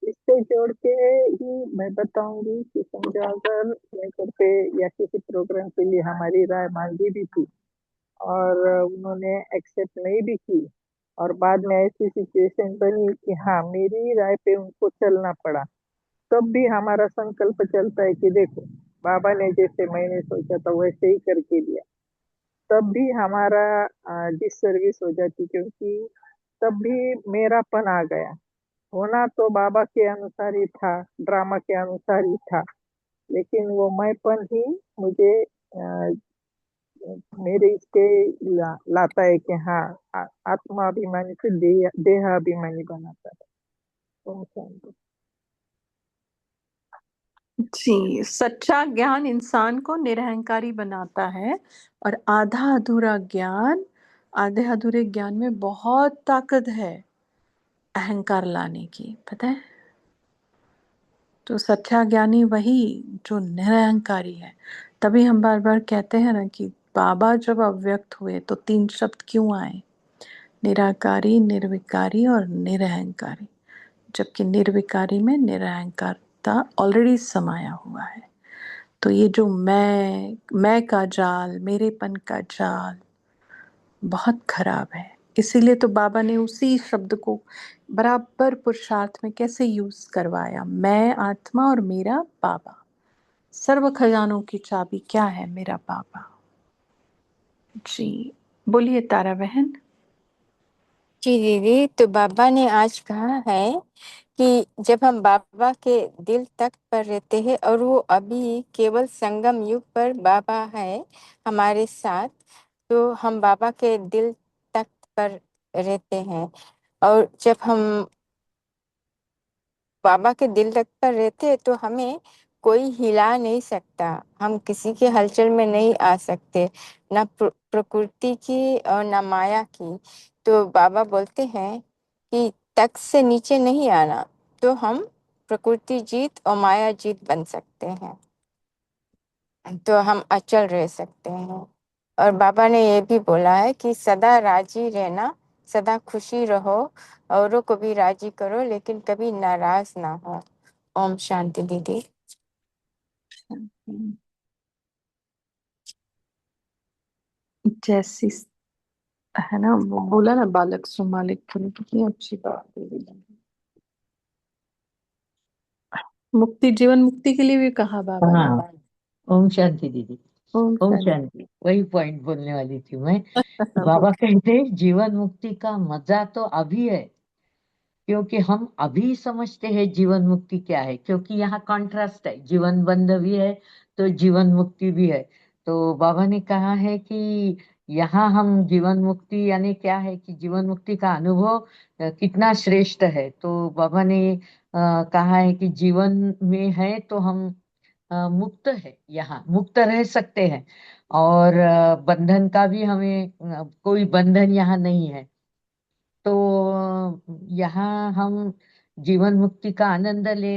इससे जोड़ के ही मैं बताऊंगी कि समझो अगर मैं घर पे या किसी प्रोग्राम के लिए हमारी राय मांगी भी थी और उन्होंने एक्सेप्ट नहीं भी की, और बाद में ऐसी सिचुएशन बनी कि हाँ मेरी राय पे उनको चलना पड़ा, तब भी हमारा संकल्प चलता है कि देखो बाबा ने जैसे मैंने सोचा था वैसे ही करके दिया, तब भी हमारा डिससर्विस हो जाती, क्योंकि तब भी मेरापन आ गया। होना तो बाबा के अनुसार ही था, ड्रामा के अनुसार ही था, लेकिन वो मैंपन ही मुझे मेरे इस पे लाता है कि हाँ, आत्माभिमानी से देहाभिमानी बनाता है। ओम शांति। जी, सच्चा ज्ञान इंसान को निरहंकारी बनाता है, और आधा अधूरा ज्ञान, आधे अधूरे ज्ञान में बहुत ताकत है अहंकार लाने की, पता है। तो सच्चा ज्ञानी वही जो निरहंकारी है। तभी हम बार बार कहते हैं ना कि बाबा जब अव्यक्त हुए तो 3 शब्द क्यों आए, निराकारी, निर्विकारी और निरहंकारी, जबकि निर्विकारी में निरहंकारता ऑलरेडी समाया हुआ है। तो ये जो मैं का जाल, मेरेपन का जाल बहुत खराब है। इसीलिए तो बाबा ने उसी शब्द को बराबर पुरुषार्थ में कैसे यूज करवाया, मैं आत्मा और मेरा बाबा। सर्व खजानों की चाबी क्या है, मेरा बाबा। जी बोलिए तारा बहन। जी दीदी, तो बाबा ने आज कहा है कि जब हम बाबा के दिल तख्त पर रहते हैं और वो अभी केवल संगम युग पर बाबा है हमारे साथ, तो हम बाबा के दिल तख्त पर रहते हैं। और जब हम बाबा के दिल तख्त पर रहते हैं तो हमें कोई हिला नहीं सकता, हम किसी के हलचल में नहीं आ सकते, ना प्रकृति की और ना माया की। तो बाबा बोलते हैं कि तख्त से नीचे नहीं आना, तो हम प्रकृति जीत और माया जीत बन सकते हैं, तो हम अचल रह सकते हैं। और बाबा ने ये भी बोला है कि सदा राजी रहना, सदा खुशी रहो, औरों को भी राजी करो, लेकिन कभी नाराज ना हो। ओम शांति दीदी। जैसी है ना, वो बोला ना बालक सो मालिक पुनि, कितनी अच्छी बात है। मुक्ति, जीवन मुक्ति के लिए भी कहा बाबा ने। हाँ, ओम शांति दीदी। ओम ओम शांति। शांति, वही पॉइंट बोलने वाली थी मैं। बाबा कहते हैं जीवन मुक्ति का मजा तो अभी है, क्योंकि हम अभी समझते हैं जीवन मुक्ति क्या है, क्योंकि यहाँ कॉन्ट्रास्ट है, जीवन बंध भी है तो जीवन मुक्ति भी है। तो बाबा ने कहा है कि यहाँ हम जीवन मुक्ति यानी क्या है कि जीवन मुक्ति का अनुभव कितना श्रेष्ठ है। तो बाबा ने कहा है कि जीवन में है तो हम मुक्त है, यहाँ मुक्त रह सकते हैं, और बंधन का भी हमें कोई बंधन यहाँ नहीं है। तो यहाँ हम जीवन मुक्ति का आनंद ले,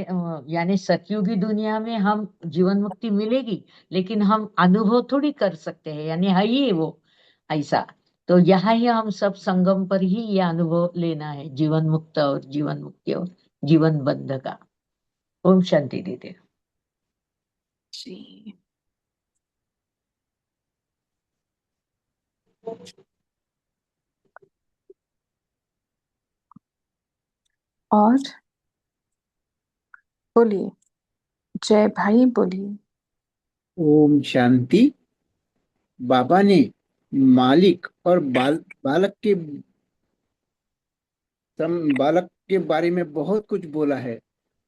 यानी सतयुगी दुनिया में हम जीवन मुक्ति मिलेगी, लेकिन हम अनुभव थोड़ी कर सकते हैं, यानी है ही वो ऐसा। तो यहाँ ही हम सब संगम पर ही ये अनुभव लेना है, जीवन मुक्त और जीवन मुक्ति और जीवन बंध का। ओम शांति दीदी। जी। और बोलिए जय भाई, बोलिए। ओम शांति। बाबा ने मालिक और बालक के बारे में बहुत कुछ बोला है,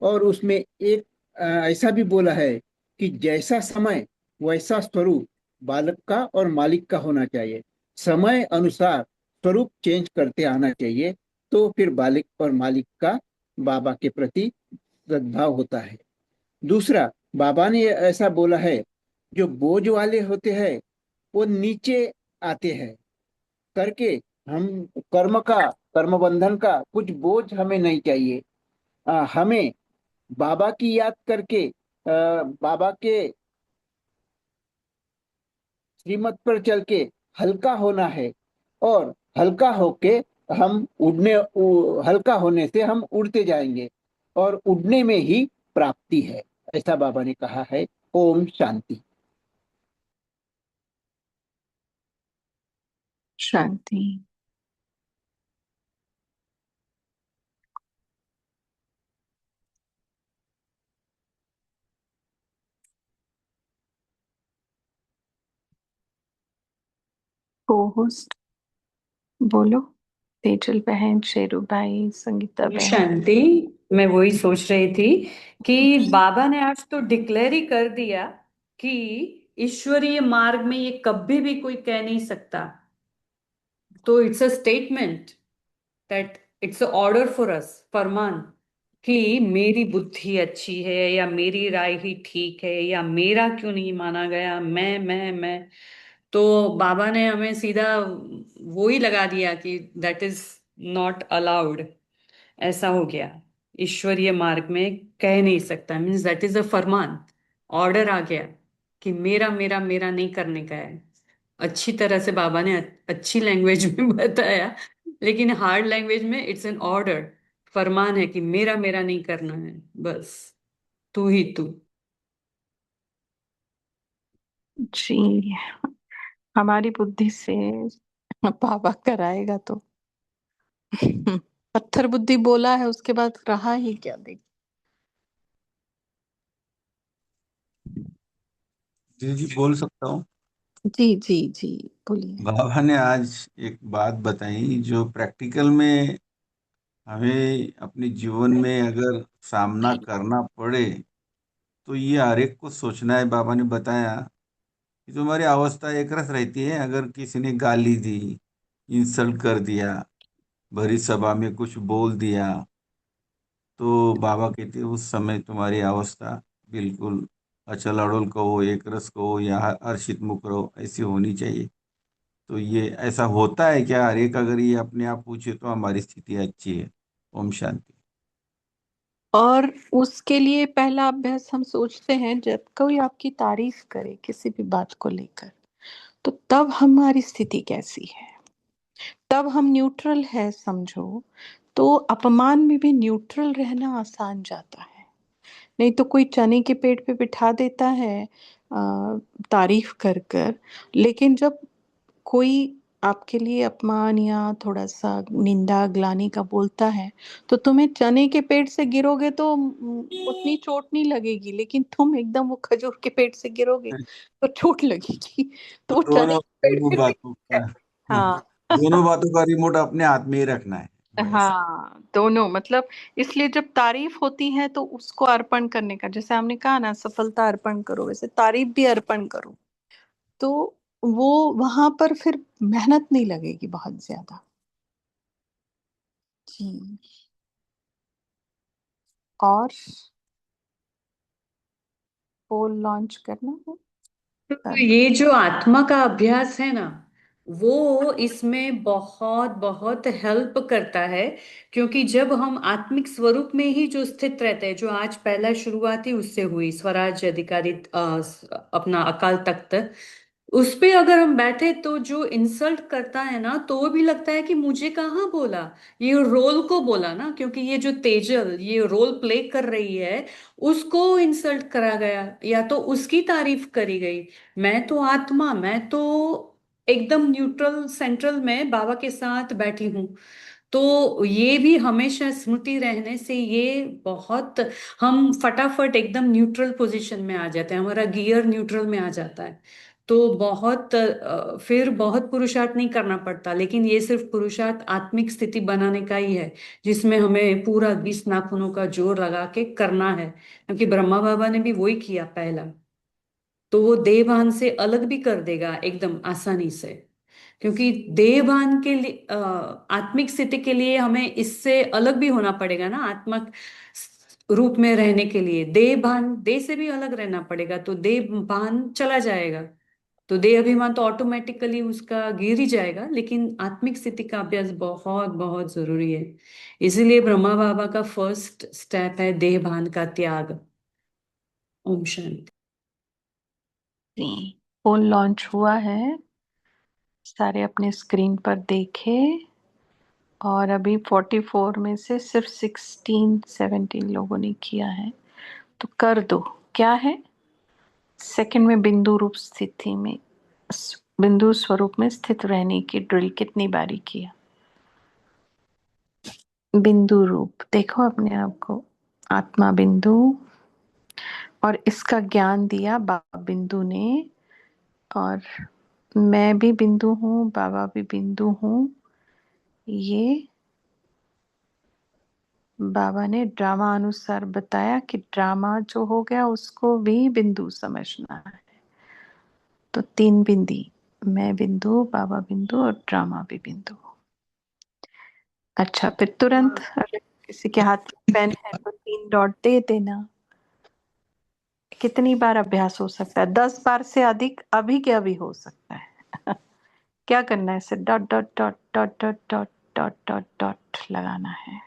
और उसमें एक ऐसा भी बोला है कि जैसा समय वैसा स्वरूप बालक का और मालिक का होना चाहिए। समय अनुसार स्वरूप चेंज करते आना चाहिए, तो फिर बालक और मालिक का बाबा के प्रति सद्भाव होता है। दूसरा, बाबा ने ऐसा बोला है, जो बोझ वाले होते हैं वो नीचे आते हैं करके, हम कर्म बंधन का कुछ बोझ हमें नहीं चाहिए। हमें बाबा की याद करके बाबा के श्रीमत पर चल के हल्का होना है, और हल्का होके हल्का होने से हम उड़ते जाएंगे, और उड़ने में ही प्राप्ति है, ऐसा बाबा ने कहा है। ओम शांति। शांति। को होस्ट बोलो। तेजल बहन, शेरू भाई, संगीता बहन। शांति, मैं वही सोच रही थी कि बाबा ने आज तो डिक्लेयर ही कर दिया कि ईश्वरीय मार्ग में ये कभी भी कोई कह नहीं सकता। तो it's a statement that it's a order for us, फरमान, कि मेरी बुद्धि अच्छी है या मेरी राय ही ठीक है या मेरा क्यों नहीं माना गया, मैं। तो बाबा ने हमें सीधा वो ही लगा दिया कि दैट इज नॉट अलाउड। ऐसा हो गया, ईश्वरीय मार्ग में कह नहीं सकता, मीन्स दैट इज अ फरमान, ऑर्डर आ गया कि मेरा मेरा मेरा नहीं करने का है। अच्छी तरह से बाबा ने अच्छी लैंग्वेज में बताया, लेकिन हार्ड लैंग्वेज में इट्स एन ऑर्डर, फरमान है कि मेरा मेरा नहीं करना है, बस तू ही तू। जी, हमारी बुद्धि से बाबा कराएगा तो। पत्थर बुद्धि बोला है, उसके बाद रहा ही क्या देख। जी जी, बोल सकता हूँ। जी जी जी, बोलिए। बाबा ने आज एक बात बताई जो प्रैक्टिकल में हमें अपने जीवन में अगर सामना करना पड़े तो ये हर एक को सोचना है। बाबा ने बताया कि तुम्हारी अवस्था एक रस रहती है, अगर किसी ने गाली दी, इंसल्ट कर दिया, भरी सभा में कुछ बोल दिया, तो बाबा कहते हैं उस समय तुम्हारी अवस्था बिल्कुल अचल अड़ोल कहो, एक रस कहो या हर्षित मुख रहो, ऐसी होनी चाहिए। तो ये ऐसा होता है क्या? हर एक अगर ये अपने आप पूछे तो हमारी स्थिति अच्छी है। ओम शांति। और उसके लिए पहला अभ्यास हम सोचते हैं, जब कोई आपकी तारीफ करे किसी भी बात को लेकर, तो तब हमारी स्थिति कैसी है, तब हम न्यूट्रल है समझो, तो अपमान में भी न्यूट्रल रहना आसान जाता है। नहीं तो कोई चने के पेड़ पे बिठा देता है तारीफ कर कर, लेकिन जब कोई आपके लिए अपमान या थोड़ा सा निंदा ग्लानि का बोलता है, तो तुम्हें चने के पेड़ से गिरोगे तो उतनी चोट नहीं लगेगी, लेकिन तुम एकदम वो खजूर के पेड़ से गिरोगे तो चोट लगेगी। तो तो वो चने दोनों के पेड़ दोनों पे भी बातों का हाँ। दोनों बातों का रिमोट अपने हाथ में ही रखना है, बस। हाँ, दोनों मतलब, इसलिए जब तारीफ होती है तो उसको अर्पण करने का, जैसे हमने कहा ना, सफलता अर्पण करो, वैसे तारीफ भी अर्पण करो। तो वो वहां पर फिर मेहनत नहीं लगेगी बहुत ज्यादा। जी। और पोल लॉन्च करना है तो सारे। ये जो आत्मा का अभ्यास है ना, वो इसमें बहुत बहुत हेल्प करता है। क्योंकि जब हम आत्मिक स्वरूप में ही जो स्थित रहते हैं, जो आज पहला शुरुआत ही उससे हुई, स्वराज अधिकारी अपना अकाल तख्त, उस पे अगर हम बैठे तो जो इंसल्ट करता है ना, तो वो भी लगता है कि मुझे कहाँ बोला, ये रोल को बोला ना, क्योंकि ये जो तेजल ये रोल प्ले कर रही है, उसको इंसल्ट करा गया या तो उसकी तारीफ करी गई। मैं तो आत्मा, मैं तो एकदम न्यूट्रल सेंट्रल में बाबा के साथ बैठी हूँ। तो ये भी हमेशा स्मृति रहने से ये बहुत, हम फटाफट एकदम न्यूट्रल पोजीशन में आ जाते हैं, हमारा गियर न्यूट्रल में आ जाता है। तो बहुत फिर बहुत पुरुषार्थ नहीं करना पड़ता, लेकिन ये सिर्फ पुरुषार्थ आत्मिक स्थिति बनाने का ही है, जिसमें हमें पूरा 20 नाखूनों का जोर लगा के करना है, क्योंकि ब्रह्मा बाबा ने भी वही किया पहला। तो वो देवभान से अलग भी कर देगा एकदम आसानी से। क्योंकि देवभान के लिए आत्मिक स्थिति के लिए हमें इससे अलग भी होना पड़ेगा ना, आत्मक रूप में रहने के लिए देवभान, देह से भी अलग रहना पड़ेगा, तो देवभान चला जाएगा। तो देह अभिमान तो ऑटोमेटिकली उसका गिर ही जाएगा, लेकिन आत्मिक स्थिति का अभ्यास बहुत बहुत जरूरी है। इसीलिए ब्रह्मा बाबा का फर्स्ट स्टेप है देहभान का त्याग। ओम शांति। पोल लॉन्च हुआ है, सारे अपने स्क्रीन पर देखे, और अभी 44 में से सिर्फ 16-17 लोगों ने किया है, तो कर दो। क्या है, सेकंड में बिंदु रूप स्थिति में, बिंदु स्वरूप में स्थित रहने की ड्रिल कितनी बारी किया। बिंदु रूप देखो अपने आप को, आत्मा बिंदु, और इसका ज्ञान दिया बाबा बिंदु ने, और मैं भी बिंदु हूँ, बाबा भी बिंदु हूँ, ये बाबा ने ड्रामा अनुसार बताया कि ड्रामा जो हो गया उसको भी बिंदु समझना है। तो 3 बिंदी, मैं बिंदु, बाबा बिंदु और ड्रामा भी बिंदु। अच्छा, फिर तुरंत अगर किसी के हाथ में पेन है तो 3 डॉट दे देना। कितनी बार अभ्यास हो सकता है? 10 बार से अधिक अभी के अभी हो सकता है। क्या करना है? सिर्फ dot dot dot dot dot dot dot dot dot लगाना है,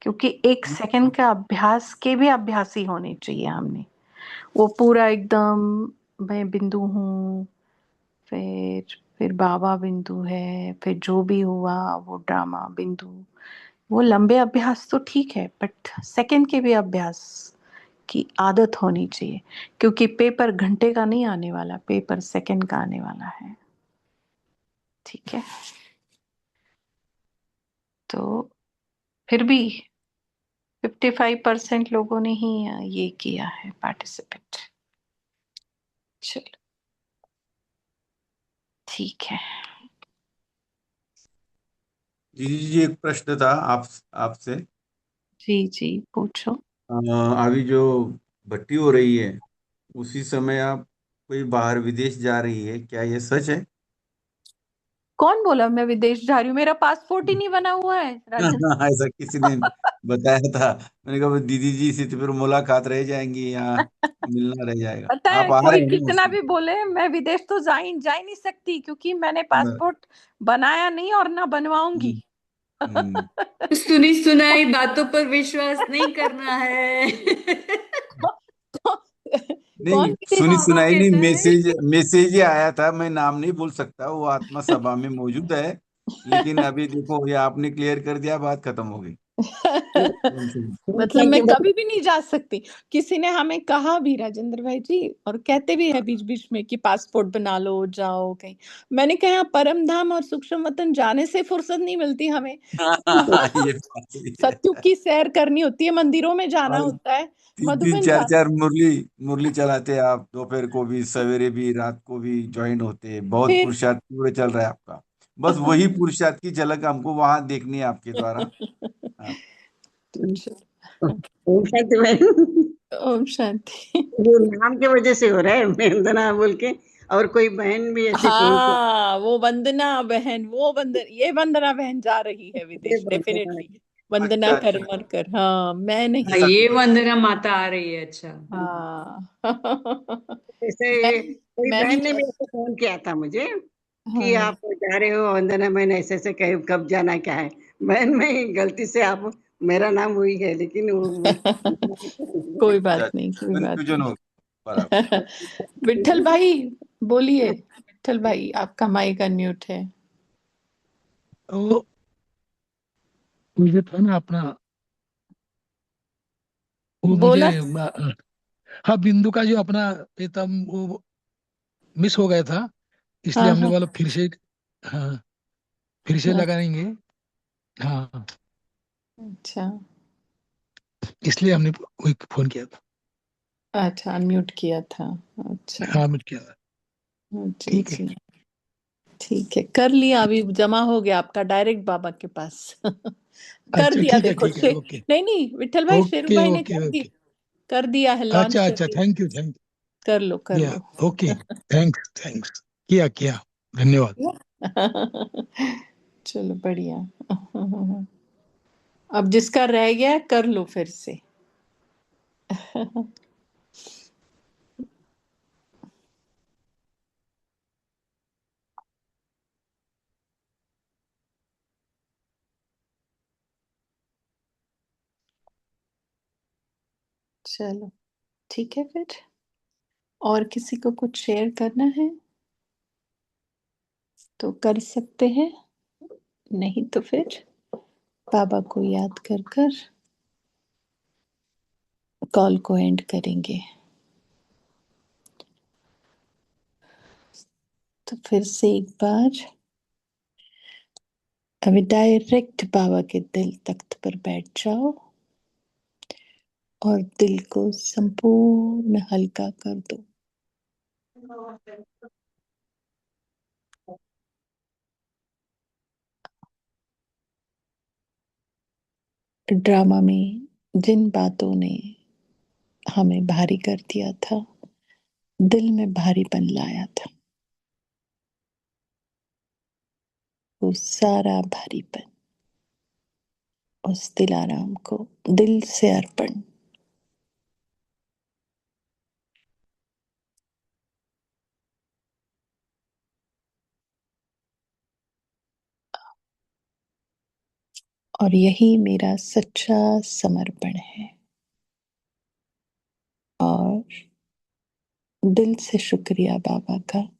क्योंकि 1 सेकंड का अभ्यास के भी अभ्यासी होने चाहिए हमने। वो पूरा एकदम मैं बिंदु हूँ, फिर बाबा बिंदु है, फिर जो भी हुआ वो ड्रामा बिंदु, वो लंबे अभ्यास तो ठीक है, बट सेकंड के भी अभ्यास की आदत होनी चाहिए, क्योंकि पेपर घंटे का नहीं आने वाला, पेपर सेकंड का आने वाला है। ठीक है, तो फिर भी 55% लोगों ने ही ये किया है पार्टिसिपेट। चलो ठीक है। दीदी जी, एक प्रश्न था आपसे। जी जी पूछो। अभी जो भर्ती हो रही है उसी समय आप कोई बाहर विदेश जा रही है, क्या ये सच है? कौन बोला मैं विदेश जा रही हूँ? मेरा पासपोर्ट ही नहीं बना हुआ है राजन। ऐसा किसी ने बताया था। मैंने कहा दीदी जी से तो फिर मुलाकात रह जाएंगी, यहाँ मिलना रह जाएगा। पता है आप आ कोई रहे हैं ना कितना उसमें? भी बोले, मैं विदेश तो जा ही नहीं सकती, क्योंकि मैंने बर- पासपोर्ट बनाया नहीं और ना बनवाऊंगी। हम्म, हम्म। सुनी सुनाई बातों पर विश्वास नहीं करना है। नहीं, कौन विदेश? सुनी बाबा सुनाई नहीं, कहता है। मैसेज मैसेज ही आया था। मैं नाम नहीं बोल सकता, वो आत्मा सभा में मौजूद है। लेकिन अभी देखो, ये आपने क्लियर कर दिया, बात खत्म हो गई। मतलब मैं कभी भी नहीं जा सकती। किसी ने हमें कहा भी, राजेंद्र भाई जी, और कहते भी है बीच बीच में कि पासपोर्ट बना लो, जाओ कहीं। मैंने कहा परम धाम और सूक्ष्म वतन जाने से फुर्सत नहीं मिलती हमें। ये बात सही है। सत्युग की सैर करनी होती है, मंदिरों में जाना और होता है, तीन तीन मधुबन चार जाना। चार मुरली मुरली चलाते हैं आप, दोपहर को भी, सवेरे भी, रात को भी ज्वाइन होते हैं। बहुत फिर पुरुषार्थ पूरे चल रहा है आपका। बस वही पुरुषार्थ की झलक हमको वहां देखनी है आपके द्वारा। हाँ। ओम शांति बहन। ओम शांति। वो नाम के वजह से हो रहा है वंदना बोल के। और कोई बहन भी ऐसे फोन कर हाँ वो वंदना बहन, ये वंदना बहन जा रही है विदेश डेफिनेटली। वंदना अच्छा अच्छा। करमरकर, हाँ मैं नहीं। हाँ, ये वंदना माता आ रही है। अच्छा। हाँ। मैं ऐसे कोई मैं नहीं बहन ने जा। भी ऐसे फोन किया था मुझे कि हाँ आप जा रहे हो वंदना बहन, ऐसे ऐसे कहे कब जाना क्या है। बहन में गलती से आप मेरा नाम हुई है, लेकिन वो कोई अच्छा, बात नहीं, कोई बात कंफ्यूजन हो गया। बराबर। नहीं। विठल भाई बोलिए। विठल भाई आपका माइक अनम्यूट है। तो मुझे था ना अपना, वो मुझे बोला। हाँ बिंदु का जो अपना ये था वो मिस हो गया था, इसलिए हाँ हमने हाँ। बोला फिर से। हाँ, फिर से लगाएंगे। हाँ, अच्छा इसलिए हमने वही फोन किया था। अच्छा, अनम्यूट किया था। अच्छा। हाँ, म्यूट किया था। जी ठीक है। जी ठीक है, कर लिया, अभी जमा हो गया आपका डायरेक्ट बाबा के पास। कर अच्छा दिया ठीक है, देखो, ठीक है, ओके। नहीं नहीं विठल भाई, शेरू ओके भाई ने ओके ओके। कर दिया है, लॉन्च अच्छा कर अच्छा, दिया। थैंक यू कर लो कर या लो। ओके। थैंक्स थैंक्स, किया किया, धन्यवाद। चलो बढ़िया। अब जिसका रह गया कर लो फिर से। चलो ठीक है फिर, और किसी को कुछ शेयर करना है तो कर सकते हैं, नहीं तो फिर बाबा को याद कर कर कॉल को एंड करेंगे। तो फिर से एक बार अभी डायरेक्ट बाबा के दिल तख्त पर बैठ जाओ और दिल को संपूर्ण हल्का कर दो। ड्रामा में जिन बातों ने हमें भारी कर दिया था, दिल में भारीपन लाया था, वो सारा भारीपन उस दिलाराम को दिल से अर्पण। और यही मेरा सच्चा समर्पण है। और दिल से शुक्रिया बाबा का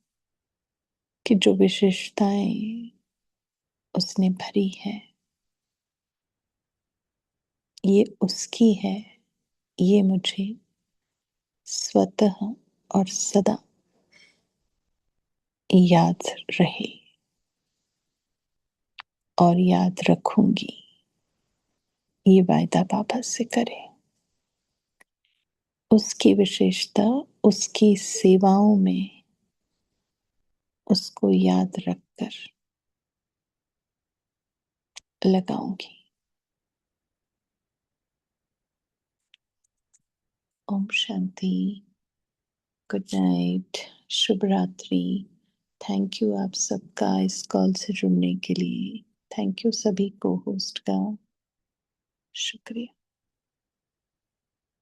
कि जो विशेषताएं उसने भरी है ये उसकी है, ये मुझे स्वतः और सदा याद रहे और याद रखूंगी। ये वायदा बाबा से करें। उसकी विशेषता उसकी सेवाओं में उसको याद रखकर लगाऊंगी। ओम शांति। गुड नाइट, शुभ रात्रि। थैंक यू आप सबका इस कॉल से जुड़ने के लिए। थैंक यू सभी को होस्ट का। शुक्रिया।